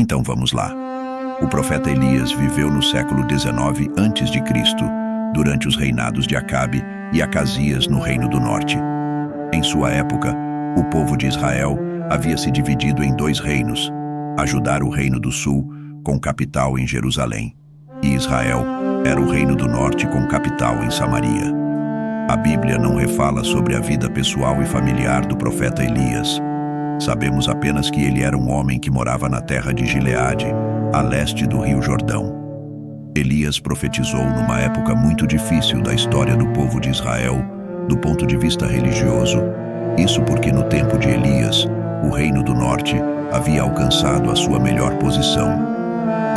Então vamos lá. O profeta Elias viveu no século XIX a.C., durante os reinados de Acabe e Acasias no Reino do Norte. Em sua época, o povo de Israel havia se dividido em dois reinos: Judá, o Reino do Sul, com capital em Jerusalém, e Israel era o Reino do Norte com capital em Samaria. A Bíblia não refala sobre a vida pessoal e familiar do profeta Elias. Sabemos apenas que ele era um homem que morava na terra de Gileade, a leste do Rio Jordão. Elias profetizou numa época muito difícil da história do povo de Israel, do ponto de vista religioso. Isso porque no tempo de Elias, o Reino do Norte havia alcançado a sua melhor posição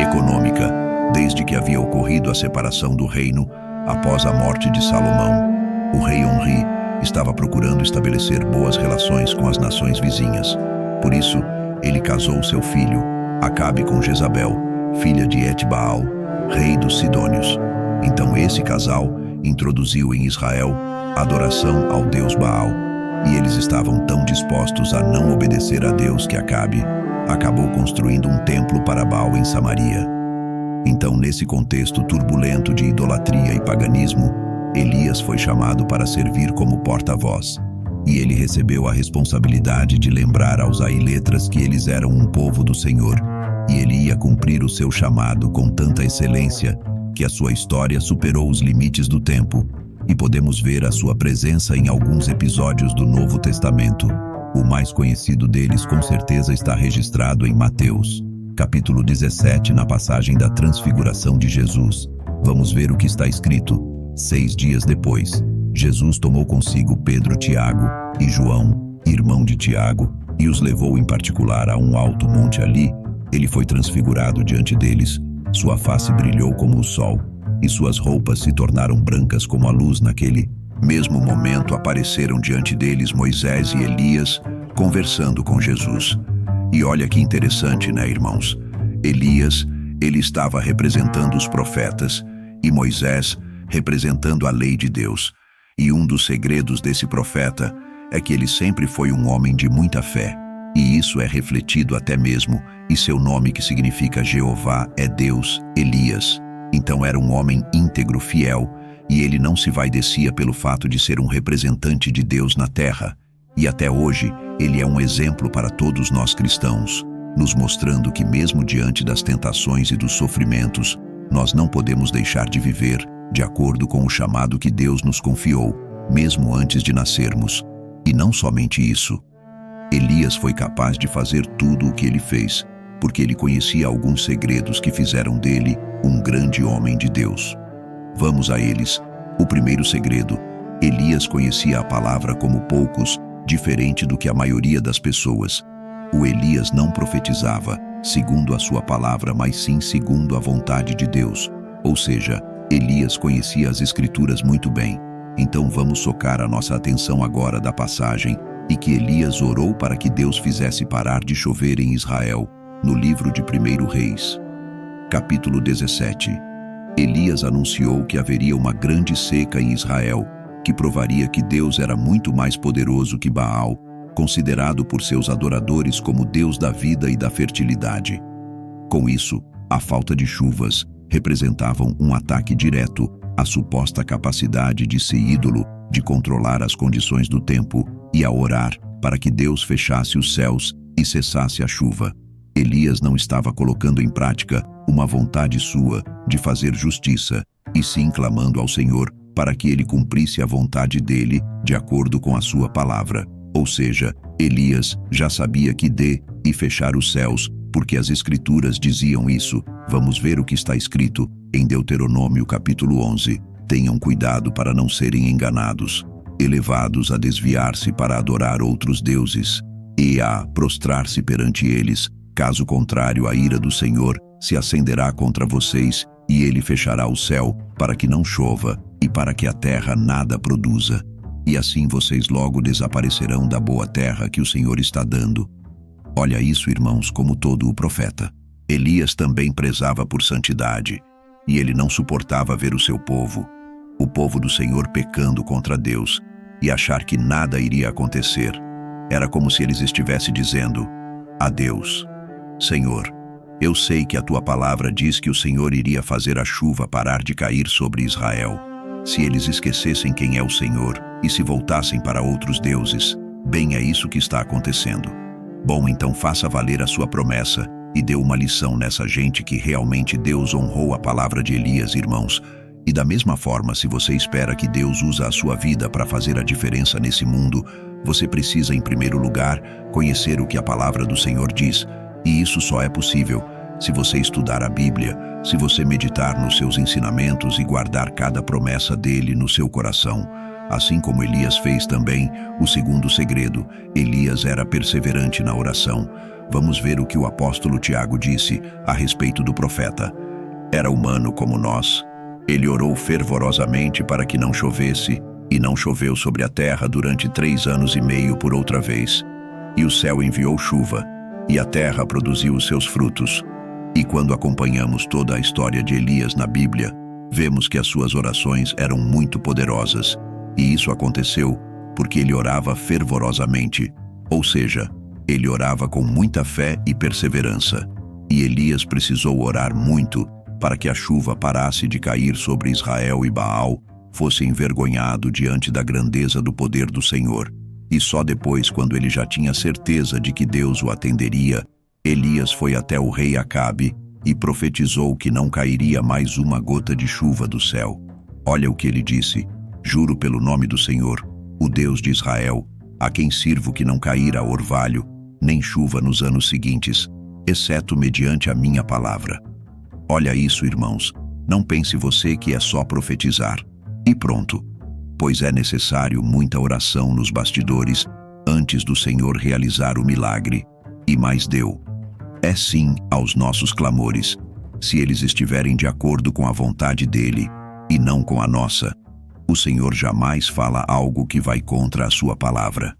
econômica, desde que havia ocorrido a separação do reino após a morte de Salomão. O rei Onri estava procurando estabelecer boas relações com as nações vizinhas. Por isso, ele casou seu filho, Acabe, com Jezabel, filha de Etbaal, rei dos Sidônios. Então esse casal introduziu em Israel a adoração ao deus Baal, e eles estavam tão dispostos a não obedecer a Deus que Acabe acabou construindo um templo para Baal em Samaria. Então, nesse contexto turbulento de idolatria e paganismo, Elias foi chamado para servir como porta-voz, e ele recebeu a responsabilidade de lembrar aos ailetras que eles eram um povo do Senhor, e ele ia cumprir o seu chamado com tanta excelência que a sua história superou os limites do tempo, e podemos ver a sua presença em alguns episódios do Novo Testamento. O mais conhecido deles com certeza está registrado em Mateus, capítulo 17, na passagem da transfiguração de Jesus. Vamos ver o que está escrito. 6 dias depois, Jesus tomou consigo Pedro, Tiago e João, irmão de Tiago, e os levou em particular a um alto monte. Ali, ele foi transfigurado diante deles. Sua face brilhou como o sol, e suas roupas se tornaram brancas como a luz. Naquele mesmo momento apareceram diante deles Moisés e Elias, conversando com Jesus. E olha que interessante, né, irmãos? Elias, ele estava representando os profetas, e Moisés representando a lei de Deus. E um dos segredos desse profeta é que ele sempre foi um homem de muita fé, e isso é refletido até mesmo em seu nome, que significa Jeová é Deus, Elias. Então era um homem íntegro, fiel, e ele não se vaidecia pelo fato de ser um representante de Deus na terra. E até hoje, ele é um exemplo para todos nós cristãos, nos mostrando que mesmo diante das tentações e dos sofrimentos, nós não podemos deixar de viver de acordo com o chamado que Deus nos confiou, mesmo antes de nascermos. E não somente isso. Elias foi capaz de fazer tudo o que ele fez, porque ele conhecia alguns segredos que fizeram dele um grande homem de Deus. Vamos a eles. O primeiro segredo: Elias conhecia a palavra como poucos, diferente do que a maioria das pessoas. O Elias não profetizava segundo a sua palavra, mas sim segundo a vontade de Deus. Ou seja, Elias conhecia as Escrituras muito bem. Então vamos focar a nossa atenção agora da passagem e que Elias orou para que Deus fizesse parar de chover em Israel, no livro de 1 Reis. Capítulo 17. Elias anunciou que haveria uma grande seca em Israel, que provaria que Deus era muito mais poderoso que Baal, considerado por seus adoradores como Deus da vida e da fertilidade. Com isso, a falta de chuvas representavam um ataque direto à suposta capacidade de ser ídolo, de controlar as condições do tempo e a orar para que Deus fechasse os céus e cessasse a chuva. Elias não estava colocando em prática uma vontade sua de fazer justiça, e sim clamando ao Senhor para que ele cumprisse a vontade dele de acordo com a sua palavra. Ou seja, Elias já sabia que e fechar os céus, porque as Escrituras diziam isso. Vamos ver o que está escrito em Deuteronômio capítulo 11. Tenham cuidado para não serem enganados, elevados a desviar-se para adorar outros deuses e a prostrar-se perante eles. Caso contrário, a ira do Senhor se acenderá contra vocês, e ele fechará o céu para que não chova e para que a terra nada produza. E assim vocês logo desaparecerão da boa terra que o Senhor está dando. Olha isso, irmãos, como todo o profeta. Elias também prezava por santidade, e ele não suportava ver o povo do Senhor, pecando contra Deus, e achar que nada iria acontecer. Era como se eles estivessem dizendo: a Deus, Senhor, Eu sei que a tua palavra diz que o Senhor iria fazer a chuva parar de cair sobre Israel. Se eles esquecessem quem é o Senhor e se voltassem para outros deuses, bem é isso que está acontecendo. Bom, então faça valer a sua promessa e dê uma lição nessa gente que realmente Deus honrou a palavra de Elias, irmãos. E da mesma forma, se você espera que Deus usa a sua vida para fazer a diferença nesse mundo, você precisa, em primeiro lugar, conhecer o que a palavra do Senhor diz. E isso só é possível se você estudar a Bíblia, se você meditar nos seus ensinamentos e guardar cada promessa dele no seu coração. Assim como Elias fez também, o segundo segredo, Elias era perseverante na oração. Vamos ver o que o apóstolo Tiago disse a respeito do profeta. Era humano como nós. Ele orou fervorosamente para que não chovesse, e não choveu sobre a terra durante 3 anos e meio por outra vez. E o céu enviou chuva, e a terra produziu os seus frutos. E quando acompanhamos toda a história de Elias na Bíblia, vemos que as suas orações eram muito poderosas. E isso aconteceu porque ele orava fervorosamente, ou seja, ele orava com muita fé e perseverança. E Elias precisou orar muito para que a chuva parasse de cair sobre Israel e Baal fosse envergonhado diante da grandeza do poder do Senhor. E só depois, quando ele já tinha certeza de que Deus o atenderia, Elias foi até o rei Acabe e profetizou que não cairia mais uma gota de chuva do céu. Olha o que ele disse: juro pelo nome do Senhor, o Deus de Israel, a quem sirvo, que não cairá orvalho, nem chuva nos anos seguintes, exceto mediante a minha palavra. Olha isso, irmãos, não pense você que é só profetizar e pronto, pois é necessário muita oração nos bastidores antes do Senhor realizar o milagre. E mais deu é sim aos nossos clamores, se eles estiverem de acordo com a vontade dele e não com a nossa. O Senhor jamais fala algo que vai contra a sua palavra.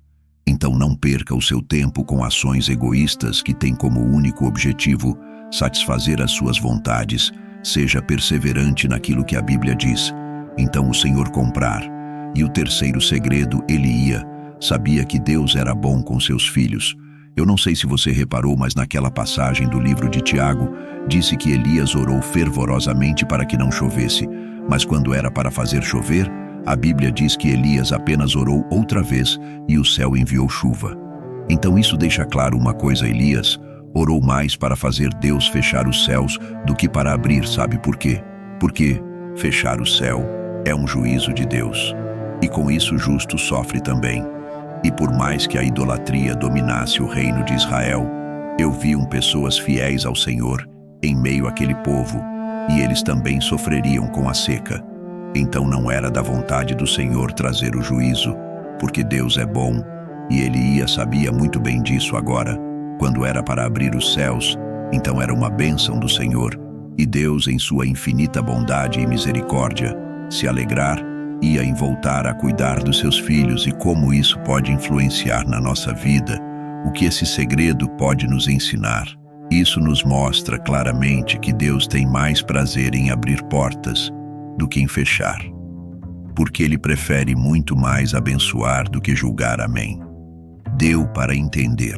Então não perca o seu tempo com ações egoístas que têm como único objetivo satisfazer as suas vontades. Seja perseverante naquilo que a Bíblia diz. Então o Senhor comprar. E o terceiro segredo, ele sabia que Deus era bom com seus filhos. Eu não sei se você reparou, mas naquela passagem do livro de Tiago, disse que Elias orou fervorosamente para que não chovesse. Mas quando era para fazer chover, a Bíblia diz que Elias apenas orou outra vez e o céu enviou chuva. Então isso deixa claro uma coisa: Elias orou mais para fazer Deus fechar os céus do que para abrir. Sabe por quê? Porque fechar o céu é um juízo de Deus. E com isso o justo sofre também. E por mais que a idolatria dominasse o reino de Israel, eu vi pessoas fiéis ao Senhor em meio àquele povo, e eles também sofreriam com a seca. Então não era da vontade do Senhor trazer o juízo, porque Deus é bom, e ele sabia muito bem disso agora. Quando era para abrir os céus, então era uma bênção do Senhor, e Deus, em sua infinita bondade e misericórdia, se alegrar ia em voltar a cuidar dos seus filhos. E como isso pode influenciar na nossa vida, o que esse segredo pode nos ensinar? Isso nos mostra claramente que Deus tem mais prazer em abrir portas do que em fechar, porque Ele prefere muito mais abençoar do que julgar. Amém? Deu para entender.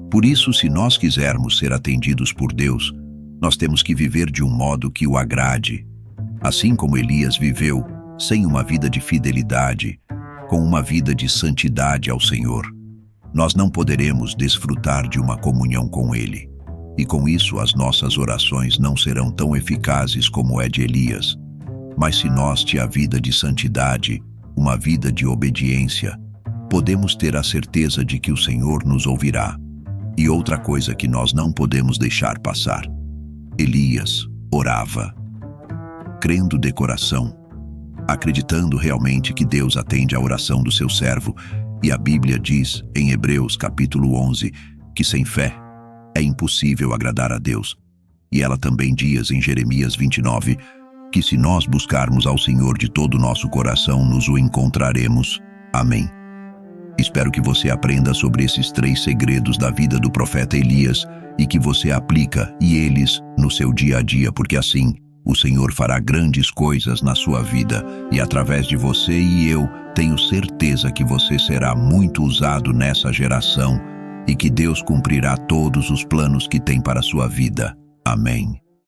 Por isso, se nós quisermos ser atendidos por Deus, nós temos que viver de um modo que o agrade. Assim como Elias viveu, sem uma vida de fidelidade, com uma vida de santidade ao Senhor, nós não poderemos desfrutar de uma comunhão com Ele. E com isso as nossas orações não serão tão eficazes como é de Elias. Mas se nós temos a vida de santidade, uma vida de obediência, podemos ter a certeza de que o Senhor nos ouvirá. E outra coisa que nós não podemos deixar passar: Elias orava crendo de coração, acreditando realmente que Deus atende a oração do seu servo. E a Bíblia diz em Hebreus capítulo 11 que sem fé é impossível agradar a Deus. E ela também diz em Jeremias 29 que se nós buscarmos ao Senhor de todo o nosso coração, nos o encontraremos. Amém. Espero que você aprenda sobre esses 3 segredos da vida do profeta Elias e que você aplica eles no seu dia a dia, porque assim o Senhor fará grandes coisas na sua vida e através de você, e eu tenho certeza que você será muito usado nessa geração e que Deus cumprirá todos os planos que tem para a sua vida. Amém.